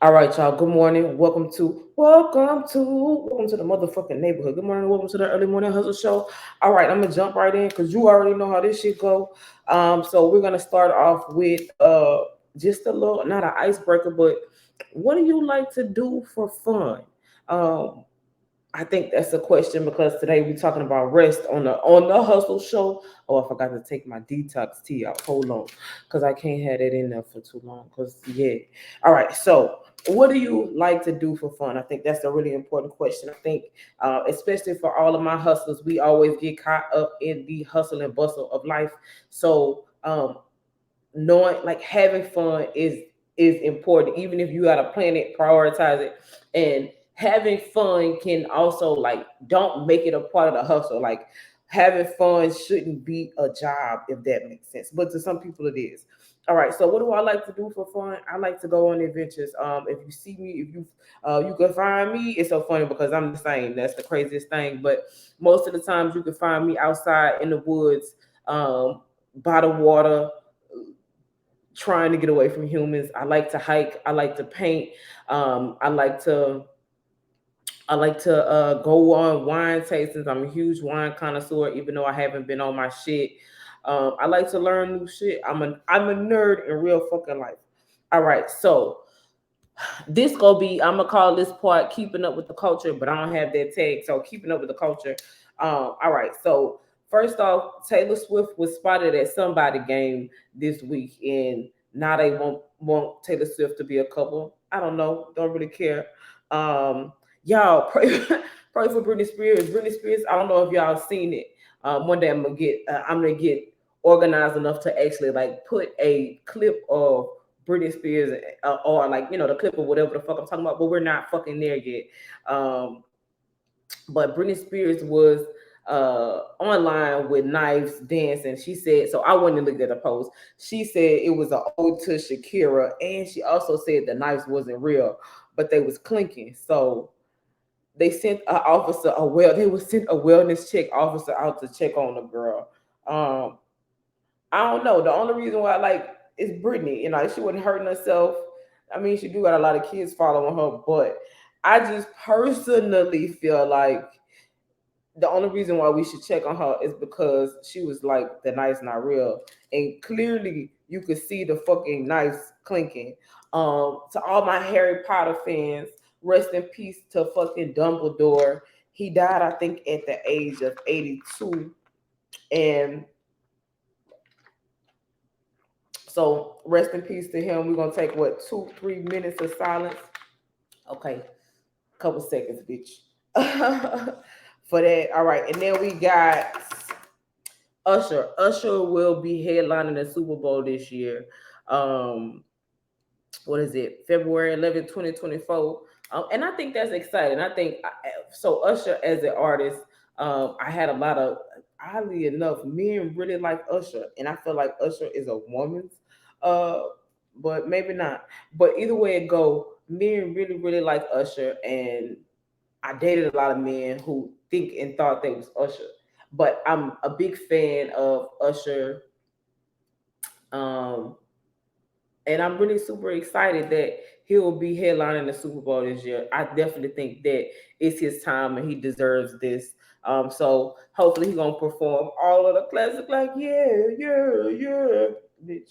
All right, y'all. Good morning. Welcome to the motherfucking neighborhood. Good morning. Welcome to the early morning hustle show. All right, I'm gonna jump right in because you already know how this shit go. So we're gonna start off with just a little, not an icebreaker, but what do you like to do for fun? Um, I think that's a question because today we're talking about rest on the hustle show. Oh, I forgot to take my detox tea out. Hold on, because I can't have it in there for too long. Cause yeah. All right. So, what do you like to do for fun? I think that's a really important question. I think, especially for all of my hustlers, we always get caught up in the hustle and bustle of life. So, knowing like having fun is important even if you got to plan it, prioritize it, and having fun can also like don't make it a part of the hustle. Like having fun shouldn't be a job, if that makes sense, but to some people it is. All right, so what do I like to do for fun? I like to go on adventures. If you see me, if you can find me, it's so funny because I'm the same. That's the craziest thing, but most of the times you can find me outside in the woods, by the water, trying to get away from humans. I like to hike. I like to paint. I like to go on wine tastings. I'm a huge wine connoisseur, even though I haven't been on my shit. I like to learn new shit. I'm a nerd in real fucking life. All right, so this gonna be, I'm gonna call this part keeping up with the culture, but I don't have that tag. So keeping up with the culture. All right, so first off, Taylor Swift was spotted at somebody game this week, and now they want Taylor Swift to be a couple. I don't know, don't really care. Y'all pray pray for Britney Spears. Britney Spears. I don't know if y'all seen it. One day I'm gonna get organized enough to actually like put a clip of Britney Spears, or like the clip of whatever the fuck I'm talking about, but we're not fucking there yet. Um, but Britney Spears was online with Knives dancing. She said, so I went and looked at the post. She said it was an ode to Shakira, and she also said the knives wasn't real, but they was clinking. So they sent an officer they was sent a wellness check officer out to check on the girl. Um, I don't know. The only reason why, like, is Brittany. She wasn't hurting herself. I mean, she do got a lot of kids following her, but I just personally feel like the only reason why we should check on her is because she was like, the knife's not real, and clearly you could see the fucking knives clinking. To all my Harry Potter fans, rest in peace to fucking Dumbledore. He died, I think, at the age of 82, and so rest in peace to him. We're gonna take what, 2-3 minutes of silence. Okay, couple seconds, bitch. For that. All right, and then we got Usher. Usher will be headlining the Super Bowl this year. Um, what is it? February 11th, 2024. And I think that's exciting. I think so. Usher as an artist, I had a lot of, oddly enough, men really like Usher, and I feel like Usher is a woman's, uh, but maybe not. But either way it go, men really really like Usher, and I dated a lot of men who think and thought they was Usher. But I'm a big fan of Usher. Um, and I'm really super excited that he'll be headlining the Super Bowl this year. I definitely think that it's his time and he deserves this. So hopefully he's gonna perform all of the classics like yeah, yeah, yeah, bitch.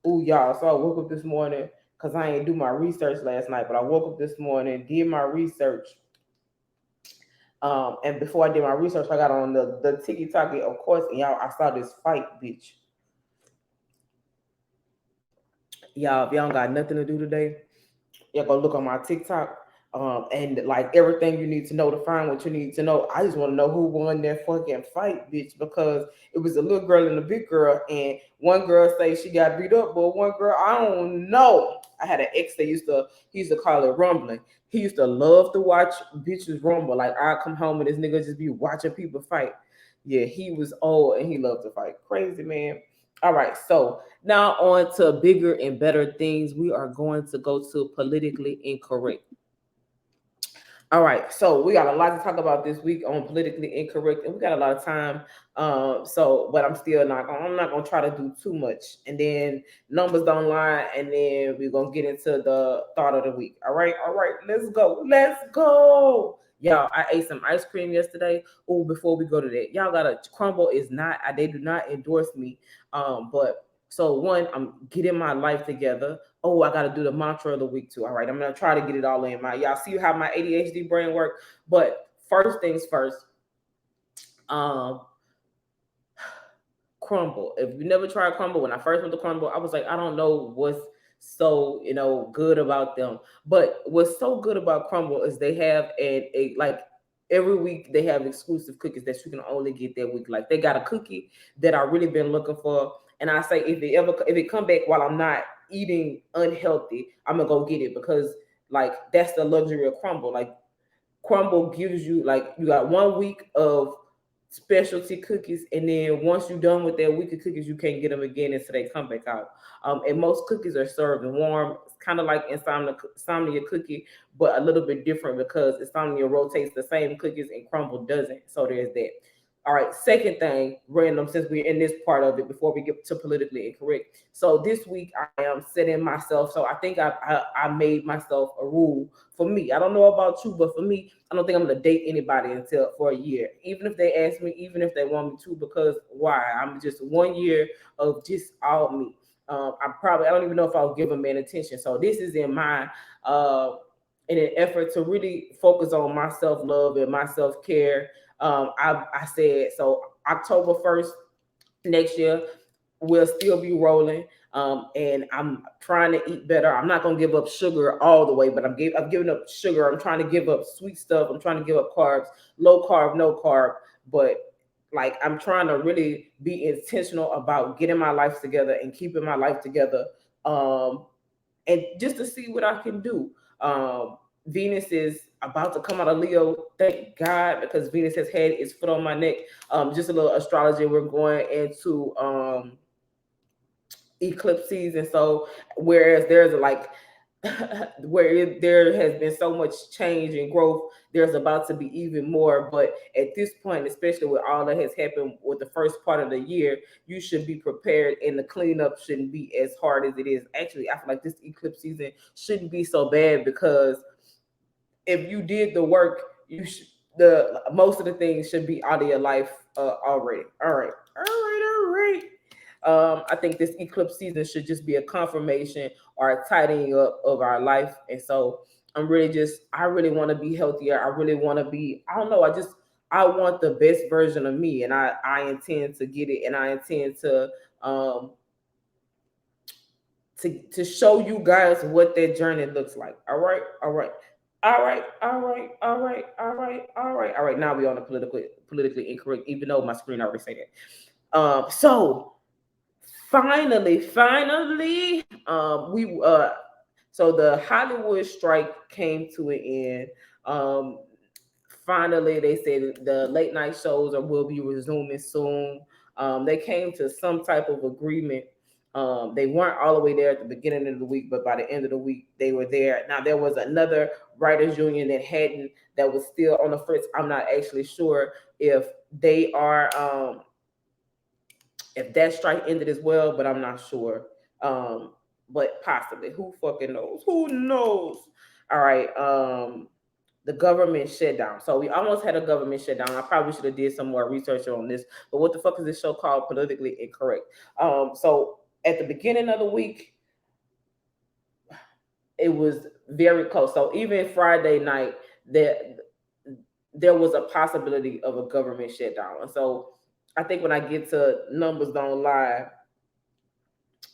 Ooh, y'all. So I woke up this morning because I ain't do my research last night, but I woke up this morning, did my research. And before I did my research, I got on the Tiki Taki, of course, and y'all, I saw this fight, bitch. Y'all, if y'all don't got nothing to do today, y'all go look on my TikTok. And like everything you need to know to find what you need to know. I just want to know who won that fucking fight, bitch, because it was a little girl and a big girl, and one girl say she got beat up, but one girl, I don't know. I had an ex that he used to call it rumbling. He used to love to watch bitches rumble. Like I come home and this nigga just be watching people fight. Yeah, he was old and he loved to fight. Crazy man. All right, so now on to bigger and better things. We are going to go to politically incorrect. All right, so we got a lot to talk about this week on politically incorrect, and we got a lot of time. But I'm not gonna try to do too much, and then numbers don't lie, and then we're gonna get into the thought of the week. All right, let's go. Y'all, I ate some ice cream yesterday. Oh, before we go to that, y'all gotta Crumble is not. They do not endorse me. But so one, I'm getting my life together. Oh, I got to do the mantra of the week too. All right, I'm gonna try to get it all in. Y'all see how my ADHD brain work. But first things first, um, Crumble. If you never tried Crumble, when I first went to Crumble, I was like, I don't know what's so good about them. But what's so good about Crumble is they have a like every week they have exclusive cookies that you can only get that week. Like they got a cookie that I really been looking for, and I say if it come back while I'm not eating unhealthy, I'm gonna go get it because like that's the luxury of Crumble. Like Crumble gives you like you got 1 week of specialty cookies, and then once you're done with that week of cookies, you can't get them again until they come back out. And most cookies are served warm. It's kind of like insomnia cookie, but a little bit different because insomnia rotates the same cookies and Crumble doesn't. So there's that. All right, second thing, random, since we're in this part of it before we get to politically incorrect. So this week I am setting myself, so I think I made myself a rule for me. I don't know about you, but for me, I don't think I'm gonna date anybody until for a year. Even if they ask me, even if they want me to, because why? I'm just 1 year of just all me. I don't even know if I'll give a man attention. So this is in an effort to really focus on my self love and my self care. I said so October 1st next year we'll still be rolling. And I'm trying to eat better. I'm not gonna give up sugar all the way, but I'm giving up sugar. I'm trying to give up sweet stuff. I'm trying to give up carbs, low carb, no carb. But like I'm trying to really be intentional about getting my life together and keeping my life together. And just to see what I can do. Venus is about to come out of Leo, thank God, because Venus has had its foot on my neck. Just a little astrology. We're going into eclipse season. So whereas there's like there has been so much change and growth, there's about to be even more. But at this point, especially with all that has happened with the first part of the year, you should be prepared, and the cleanup shouldn't be as hard as it is. Actually, I feel like this eclipse season shouldn't be so bad because if you did the work, you should the most of the things should be out of your life already. All right, all right. I think this eclipse season should just be a confirmation or a tidying up of our life. And so I really want to be healthier. I really want to be, I don't know, I want the best version of me, and I intend to get it, and I intend um, to show you guys what that journey looks like. All right, all right. All right, all right, all right, all right, all right, all right. Now we on the politically incorrect, even though my screen already say that. So finally, we so the Hollywood strike came to an end. Finally, they said the late night shows will be resuming soon. They came to some type of agreement. They weren't all the way there at the beginning of the week, but by the end of the week, they were there. Now there was another writers union that was still on the fritz. I'm not actually sure if they are if that strike ended as well, but I'm not sure. But possibly. Who fucking knows? Who knows? All right. The government shutdown. So we almost had a government shutdown. I probably should have did some more research on this. But what the fuck is this show called? Politically Incorrect. So at the beginning of the week, it was very close. So even Friday night, there was a possibility of a government shutdown. And so I think when I get to numbers don't lie,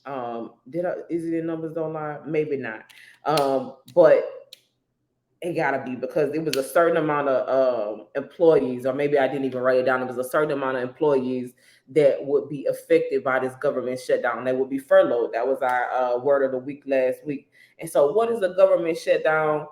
is it in numbers don't lie? Maybe not. But it gotta be because it was a certain amount of employees, or maybe I didn't even write it down. It was a certain amount of employees that would be affected by this government shutdown. They would be furloughed. That was our word of the week last week. And so, what is a government shutdown?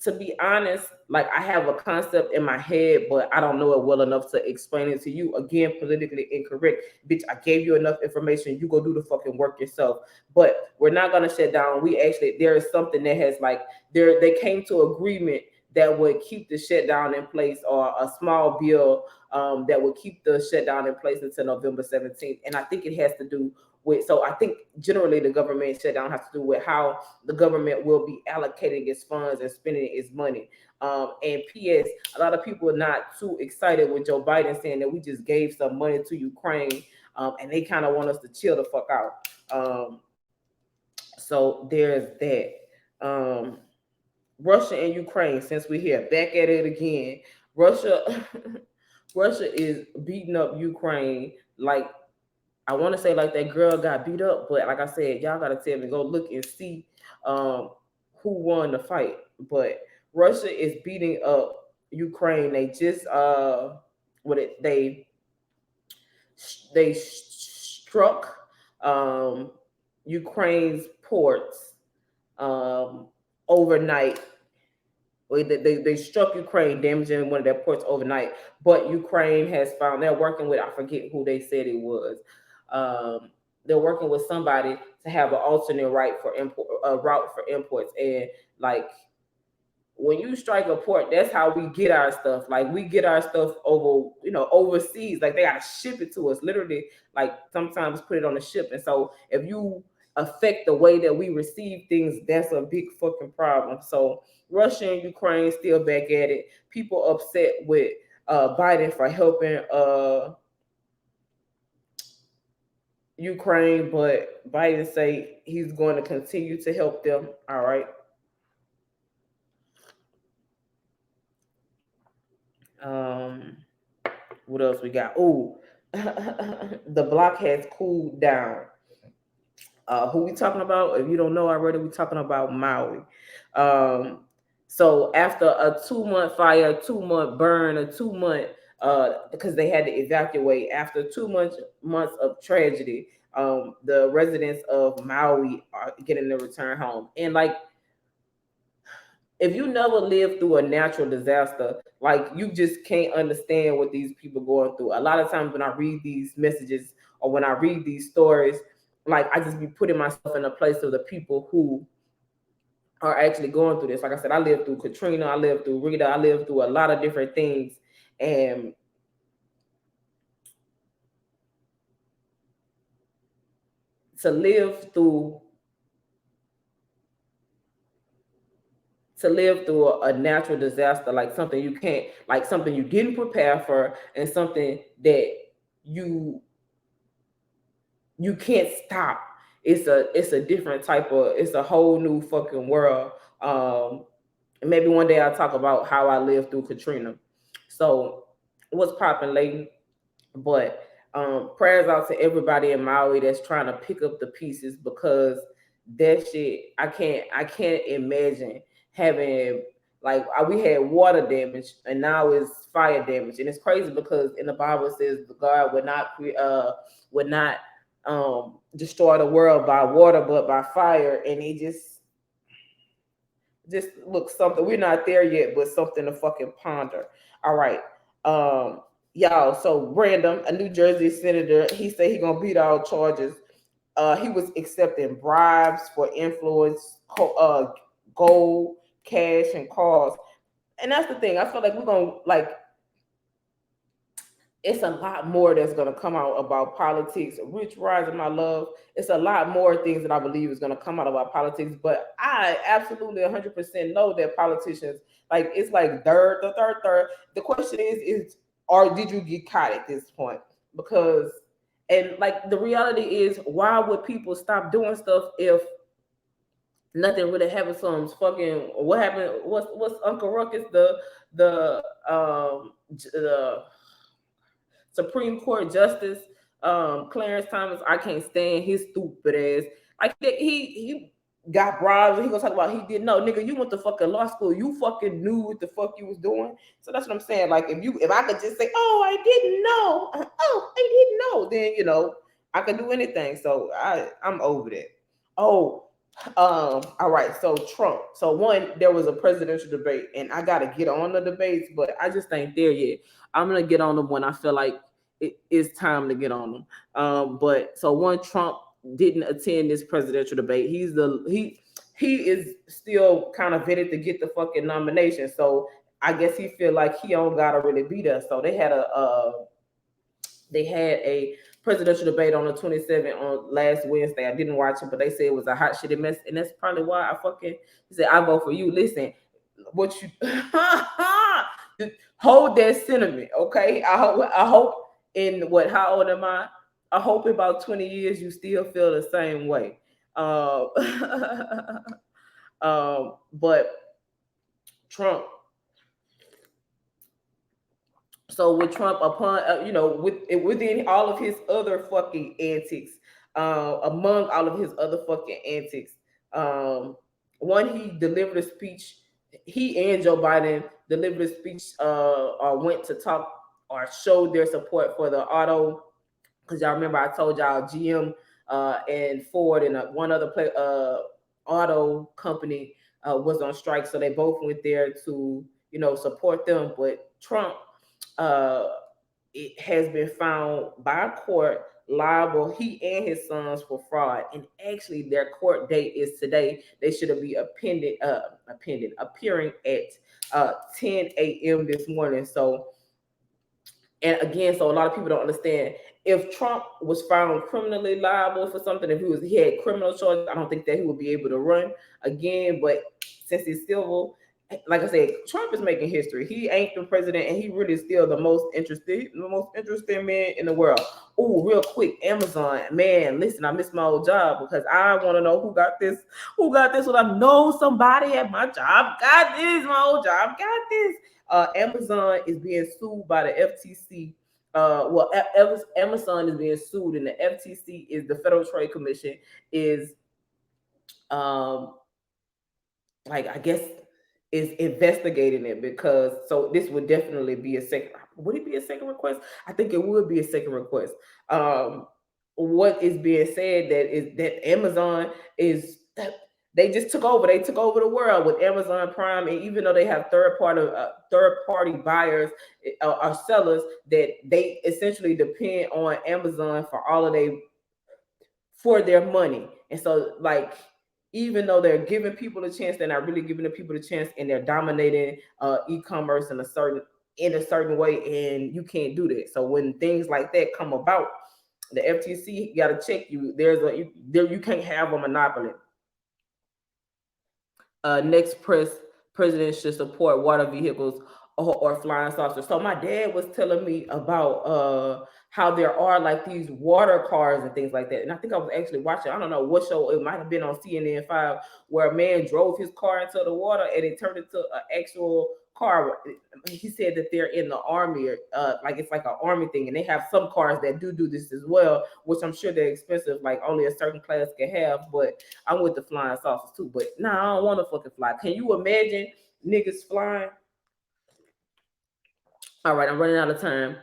To be honest, like I have a concept in my head, but I don't know it well enough to explain it to you. Again, politically incorrect. Bitch, I gave you enough information. You go do the fucking work yourself. But we're not gonna shut down. There is something that has like they came to agreement that would keep the shutdown in place, or a small bill that would keep the shutdown in place until November 17th. And I think it has to do with, so I think generally the government shutdown has to do with how the government will be allocating its funds and spending its money. And P.S., a lot of people are not too excited with Joe Biden saying that we just gave some money to Ukraine, and they kind of want us to chill the fuck out. So there's that. Russia and Ukraine, since we're here, back at it again. Russia, Russia is beating up Ukraine like, I want to say like that girl got beat up, but like I said, y'all gotta tell me, go look and see who won the fight. But Russia is beating up Ukraine. They just what it they struck Ukraine's ports overnight. They struck Ukraine, damaging one of their ports overnight. But Ukraine has found, they're working with, I forget who they said it was. They're working with somebody to have an alternate route for imports. And like, when you strike a port, that's how we get our stuff. Like, we get our stuff over, overseas. Like, they gotta ship it to us, literally. Like, sometimes put it on a ship. And so if you affect the way that we receive things, that's a big fucking problem. So Russia and Ukraine still back at it. People upset with Biden for helping Ukraine, but Biden say he's going to continue to help them. All right. What else we got? Oh, the block has cooled down. Who we talking about? If you don't know already, we talking about Maui. So after a 2-month fire, 2-month burn, a 2-month because they had to evacuate, after 2 months of tragedy, the residents of Maui are getting to return home. And like, if you never lived through a natural disaster, like, you just can't understand what these people going through. A lot of times when I read these messages or when I read these stories, like, I just be putting myself in the place of the people who are actually going through this. Like I said, I lived through Katrina, I lived through Rita, I lived through a lot of different things. And to live through a natural disaster, like something you can't, like something you didn't prepare for, and something that you can't stop. It's a different type of, it's a whole new fucking world. Maybe one day I'll talk about how I lived through Katrina. So what's popping, lady? But prayers out to everybody in Maui that's trying to pick up the pieces, because that shit, I can't imagine having, like, we had water damage and now it's fire damage. And it's crazy because in the Bible it says God would not destroy the world by water but by fire. And it just looks something, we're not there yet, but something to fucking ponder. All right. Y'all, so random, a New Jersey senator, he said he gonna beat all charges. He was accepting bribes for influence, gold, cash, and cars. And that's the thing. I feel like we're gonna, like, it's a lot more that's gonna come out about politics. Rich Rising, my love. It's a lot more things that I believe is gonna come out about politics. But I absolutely 100% know that politicians, like, it's like third. The question is, or did you get caught at this point? Because, and like, the reality is, why would people stop doing stuff if nothing really happened to them? Fucking, what happened? What's Uncle Ruckus, the Supreme Court Justice, Clarence Thomas? I can't stand his stupid ass. Like, he got bribes. He gonna talk about he didn't know. Nigga, you went to fucking law school. You fucking knew what the fuck you was doing. So that's what I'm saying. Like, if I could just say, oh, I didn't know. Oh, I didn't know. Then, I can do anything. So I'm over that. Oh, all right. So Trump. So one, there was a presidential debate, and I gotta get on the debates, but I just ain't there yet. I'm gonna get on them when I feel like it is time to get on them. But so one, Trump didn't attend this presidential debate. he is still kind of vetted to get the fucking nomination. So I guess he feel like he don't gotta really be there. So they had a presidential debate on the 27th on last Wednesday. I didn't watch it, but they said it was a hot shit mess, and that's probably why I fucking said I vote for you. Listen, what you hold that sentiment, okay? I hope in what? How old am I? I hope in about 20 years you still feel the same way. Uh, but Trump. So with Trump, upon within all of his other fucking antics, among all of his other fucking antics, one he delivered a speech. He and Joe Biden delivered a speech, or went to talk or showed their support for the auto. Because y'all remember I told y'all GM and Ford and one other auto company was on strike, so they both went there to support them. But Trump, uh, it has been found by court liable, he and his sons, for fraud. And actually, their court date is today. They should be appearing at 10 a.m. this morning. So, and again, so a lot of people don't understand. If Trump was found criminally liable for something, if he had criminal charges, I don't think that he would be able to run again. But since he's civil, like I said, Trump is making history. He ain't the president, and he really is still the most interesting man in the world. Oh, real quick, Amazon, man, listen, I missed my old job because I want to know who got this. Who got this? Well, I know somebody at my job got this. My old job got this. Amazon is being sued by the FTC. Amazon is being sued, and the FTC is the Federal Trade Commission is, like, I guess, is investigating it, because so this would definitely be a second. Would it be a second request? I think it would be a second request. What is being said that Amazon is, they just took over. They took over the world with Amazon Prime, and even though they have third party buyers or sellers, that they essentially depend on Amazon for their money. And so, like, even though they're giving people a chance, they're not really giving the people a chance, and they're dominating e-commerce in a certain way, and you can't do that. So when things like that come about, the FTC got to check you. You can't have a monopoly. Next president should support water vehicles or flying saucers. So my dad was telling me about how there are like these water cars and things like that. And I think I was actually watching, I don't know what show, it might have been on CNN 5, where a man drove his car into the water and it turned into an actual car. He said that they're in the army, like it's like an army thing, and they have some cars that do this as well, which I'm sure they're expensive, like only a certain class can have. But I'm with the flying saucers too. But nah, I don't want to fucking fly. Can you imagine niggas flying? All right, I'm running out of time.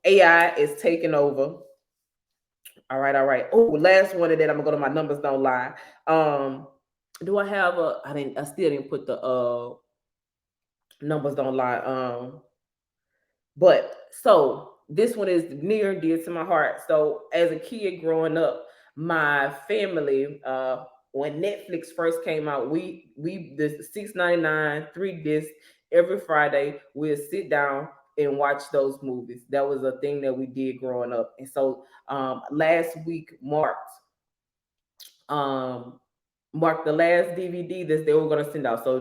AI is taking over. All right. Oh, last one, and then I'm gonna go to my numbers don't lie. Do I have I still didn't put the numbers don't lie. But so this one is near and dear to my heart. So as a kid growing up, my family, when Netflix first came out, we the $6.99 3 discs every Friday. We'll sit down and watch those movies. That was a thing that we did growing up. And so last week marked the last DVD that they were going to send out. So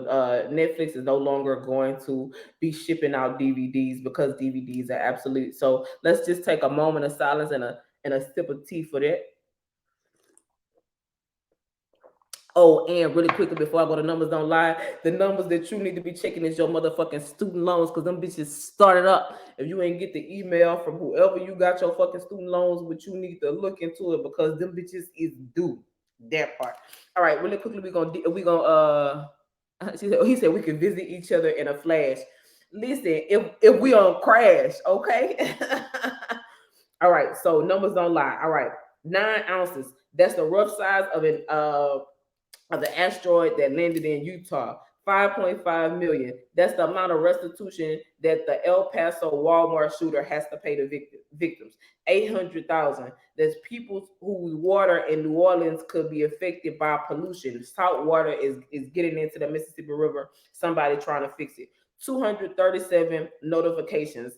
Netflix is no longer going to be shipping out DVDs because DVDs are absolute. So let's just take a moment of silence and a sip of tea for that. Oh, and really quickly before I go to numbers don't lie, the numbers that you need to be checking is your motherfucking student loans, because them bitches started up. If you ain't get the email from whoever you got your fucking student loans, but you need to look into it, because them bitches is due. That part. All right, really quickly, he said we could visit each other in a flash. Listen, if we on crash, okay? All right, so numbers don't lie. All right, 9 ounces. That's the rough size of an of the asteroid that landed in Utah. 5.5 million. That's the amount of restitution that the El Paso Walmart shooter has to pay the victims. 800,000. There's people whose water in New Orleans could be affected by pollution. Salt water is getting into the Mississippi River. Somebody trying to fix it. 237 notifications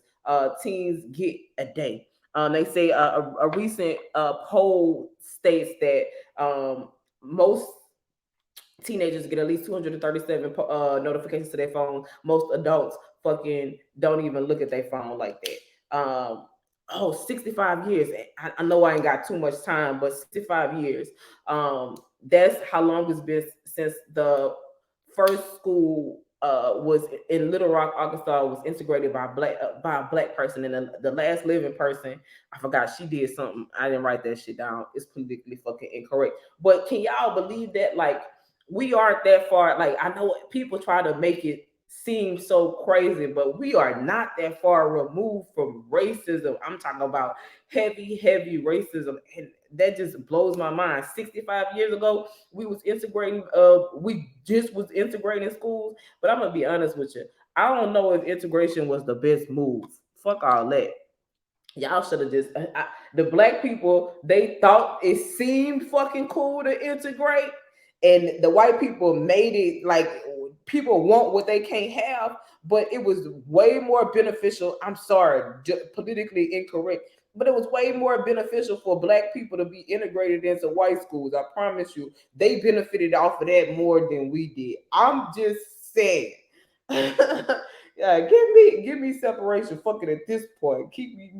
teens get a day. They say a recent poll states that most teenagers get at least 237 notifications to their phone. Most adults fucking don't even look at their phone like that. 65 years. I know I ain't got too much time, but 65 years. That's how long it's been since the first school was in Little Rock, Arkansas, was integrated by a black person, and the last living person, I forgot, she did something. I didn't write that shit down. It's politically fucking incorrect. But can y'all believe that? Like, we aren't that far. Like, I know people try to make it seem so crazy, but we are not that far removed from racism. I'm talking about heavy racism, and that just blows my mind. 65 years ago, we just was integrating schools. But I'm gonna be honest with you, I don't know if integration was the best move. Fuck all that. Y'all should have just the black people, they thought it seemed fucking cool to integrate, and the white people made it like people want what they can't have, but it was way more beneficial. I'm sorry, politically incorrect, but it was way more beneficial for black people to be integrated into white schools. I promise you, they benefited off of that more than we did. I'm just saying. Yeah, give me separation. Fucking at this point, keep me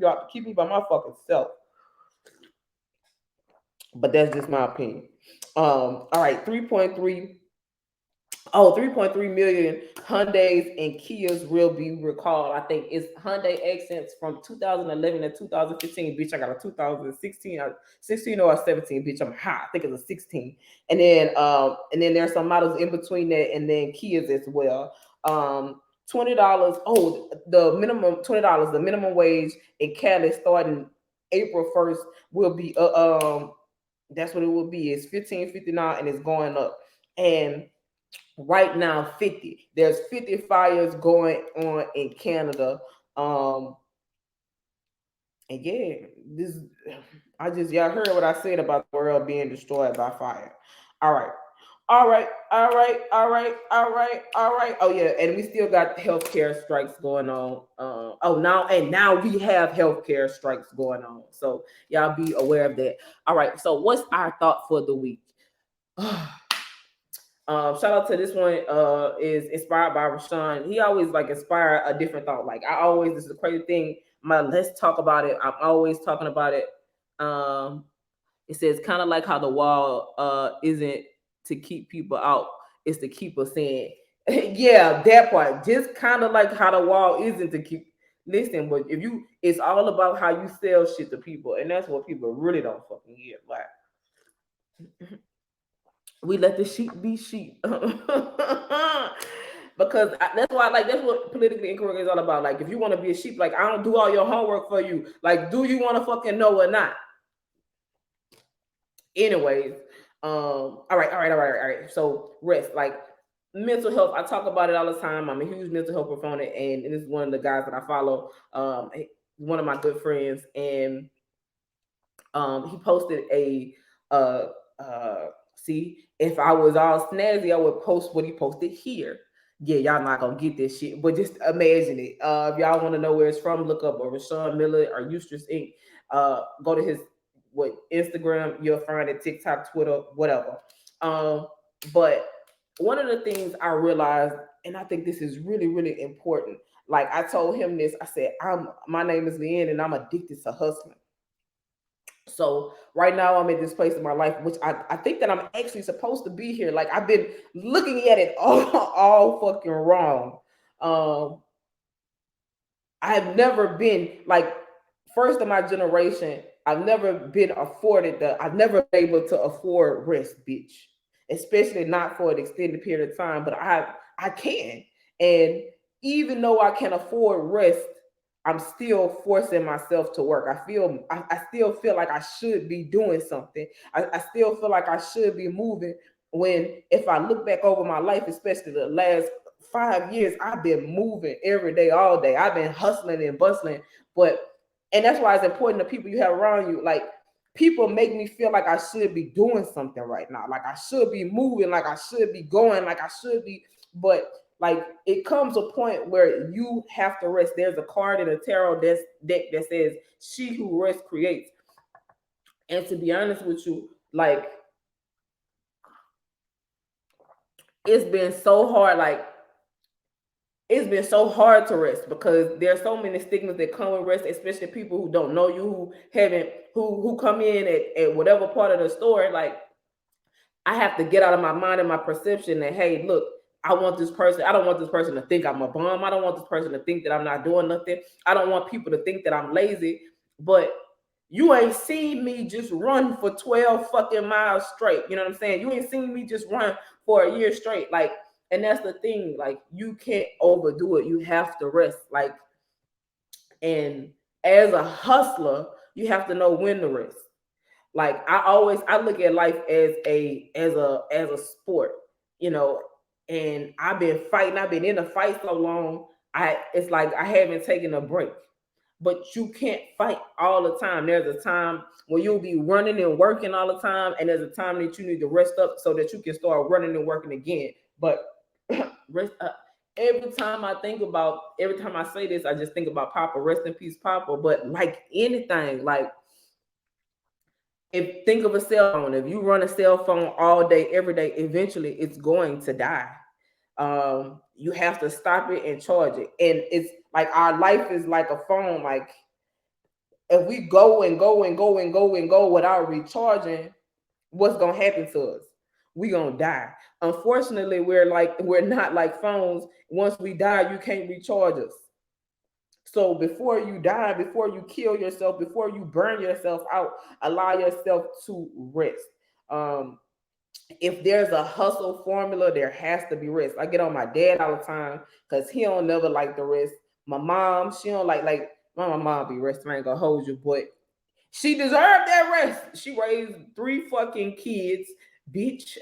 by my fucking self. But that's just my opinion. All right, 3.3. Oh, 3.3 million Hyundais and Kias will be recalled. I think it's Hyundai Accents from 2011 to 2015. Bitch, I got a 2016, 16 or a 17. Bitch, I'm hot. I think it's a 16. And then there's some models in between that, and then Kias as well. $20. Oh, the minimum $20. The minimum wage in Cali starting April 1st will be that's what it will be. It's 15.59 and it's going up. And right now 50. There's 50 fires going on in Canada. And yeah, this y'all heard what I said about the world being destroyed by fire. All right. All right, all right, all right, all right, all right. Oh yeah, and we still got healthcare strikes going on. Now we have healthcare strikes going on. So y'all be aware of that. All right. So what's our thought for the week? Shout out to this one. Is inspired by Rashawn. He always like inspire a different thought. Like this is a crazy thing. Let's talk about it. I'm always talking about it. It says kind of like how the wall isn't to keep people out, it's to keep us in. Yeah, that part. Just kind of like how the wall isn't to keep. Listen, but it's all about how you sell shit to people, and that's what people really don't fucking get. Like, we let the sheep be sheep. Because that's why, like, that's what politically incorrect is all about. Like, if you want to be a sheep, like, I don't do all your homework for you. Like, do you want to fucking know or not? Anyways, all right. So rest, like mental health. I talk about it all the time. I'm a huge mental health proponent, and this is one of the guys that I follow. One of my good friends, and he posted a see, if I was all snazzy, I would post what he posted here. Yeah, y'all not gonna get this shit, but just imagine it. If y'all want to know where it's from, look up Rashawn Miller or Eustace Inc. Go to his Instagram, you'll find it, TikTok, Twitter, whatever. But one of the things I realized, and I think this is really, really important. Like I told him this, I said, my name is Leanne and I'm addicted to hustling. So right now I'm at this place in my life, which I think that I'm actually supposed to be here. Like I've been looking at it all fucking wrong. I have never been like first of my generation. I've never been afforded I've never been able to afford rest, bitch. Especially not for an extended period of time, but I can. And even though I can afford rest, I'm still forcing myself to work. I still feel like I should be doing something. I still feel like I should be moving. when if I look back over my life, especially the last 5 years, I've been moving every day, all day. I've been hustling and bustling. And that's why it's important the people you have around you. Like, people make me feel like I should be doing something right now. Like I should be moving, like I should be going, like I should be. But like it comes a point where you have to rest. There's a card in a tarot deck that says, "She who rests creates." And to be honest with you, like it's been so hard. Like it's been so hard to rest because there's so many stigmas that come with rest, especially people who don't know you, who haven't, who come in at whatever part of the story. Like I have to get out of my mind and my perception that, hey, look, I want this person. I don't want this person to think I'm a bum. I don't want this person to think that I'm not doing nothing. I don't want people to think that I'm lazy. But you ain't seen me just run for 12 fucking miles straight. You know what I'm saying? You ain't seen me just run for a year straight. Like, and that's the thing. Like, you can't overdo it. You have to rest. Like, and as a hustler, you have to know when to rest. Like I look at life as a sport, you know, and I've been in a fight so long, it's like I haven't taken a break. But you can't fight all the time. There's a time when you'll be running and working all the time, and there's a time that you need to rest up so that you can start running and working again. But rest up. Every time I say this, I just think about Papa. Rest in peace, Papa. But like anything, like if think of a cell phone, if you run a cell phone all day, every day, eventually it's going to die. You have to stop it and charge it. And it's like our life is like a phone. Like if we go and go and go and go and go without recharging, what's gonna happen to us? We gonna die. Unfortunately, we're not like phones. Once we die, you can't recharge us. So before you die, before you kill yourself, before you burn yourself out, allow yourself to rest. Um, if there's a hustle formula, there has to be rest. I get on my dad all the time because he don't never like the rest. My mom, she don't like my mom be resting. I ain't gonna hold you, but she deserved that rest. She raised 3 fucking kids, bitch.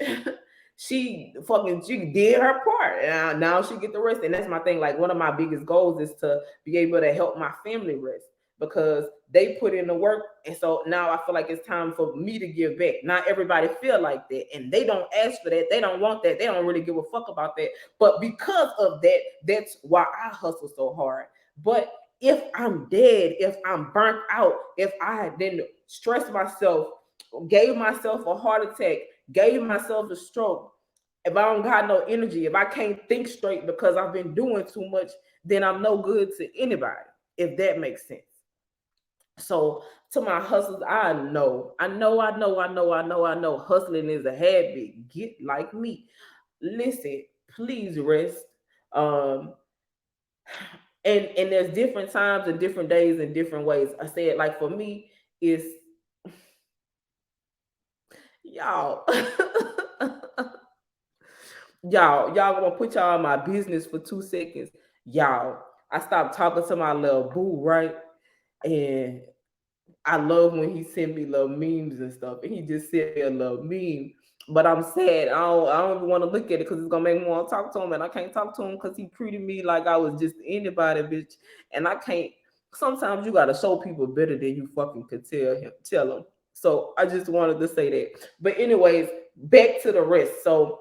She did her part. And now she get the rest. And that's my thing. Like one of my biggest goals is to be able to help my family rest because they put in the work. And so now I feel like it's time for me to give back. Not everybody feel like that. And they don't ask for that. They don't want that. They don't really give a fuck about that. But because of that, that's why I hustle so hard. But if I'm dead, if I'm burnt out, if I didn't stress myself, gave myself a heart attack, gave myself a stroke, if I don't got no energy, if I can't think straight because I've been doing too much, then I'm no good to anybody, if that makes sense. So to my hustlers, I know, hustling is a habit. Get like me. Listen, please rest. Um, and there's different times and different days and different ways. I said, like for me, it's y'all, y'all gonna put y'all in my business for 2 seconds. Y'all, I stopped talking to my little boo, right? And I love when he send me little memes and stuff. And he just sent me a little meme. But I'm sad. I don't even want to look at it because it's gonna make me want to talk to him. And I can't talk to him because he treated me like I was just anybody, bitch. And I can't. Sometimes you gotta show people better than you fucking could tell them. So I just wanted to say that. But anyways, back to the rest. So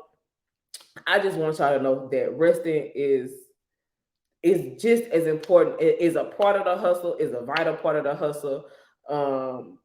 I just want y'all to know that resting is just as important. It is a part of the hustle. Is a vital part of the hustle. Um,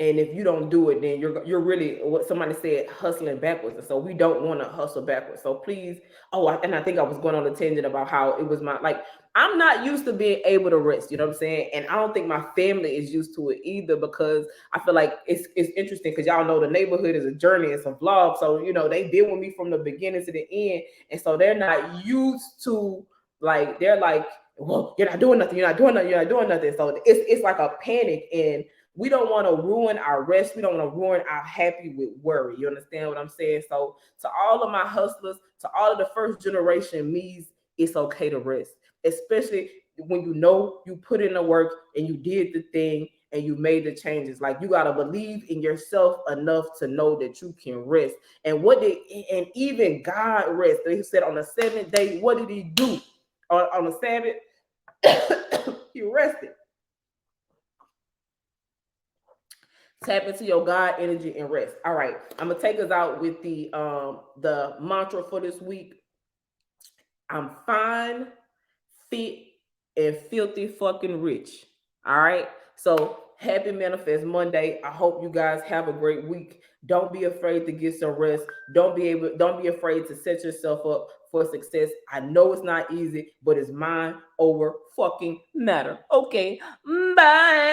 and if you don't do it, then you're really what somebody said, hustling backwards. And so we don't want to hustle backwards. So please, and I think I was going on a tangent about how it was my like I'm not used to being able to rest. You know what I'm saying? And I don't think my family is used to it either because I feel like it's interesting because y'all know the neighborhood is a journey. It's a vlog, so you know they've been with me from the beginning to the end, and so they're not used to like they're like, well, you're not doing nothing. You're not doing nothing. You're not doing nothing. So it's like a panic and we don't want to ruin our rest. We don't want to ruin our happy with worry. You understand what I'm saying? So to all of my hustlers, to all of the first generation me's, it's okay to rest, especially when you know you put in the work and you did the thing and you made the changes. Like, you gotta believe in yourself enough to know that you can rest. And even God rest. He said on the seventh day, what did he do? On the Sabbath, he rested. Tap into your God energy and rest. All right, I'm gonna take us out with the mantra for this week. I'm fine, fit, and filthy fucking rich. All right. So happy Manifest Monday. I hope you guys have a great week. Don't be afraid to get some rest. Don't be afraid to set yourself up for success. I know it's not easy, but it's mind over fucking matter. Okay. Bye.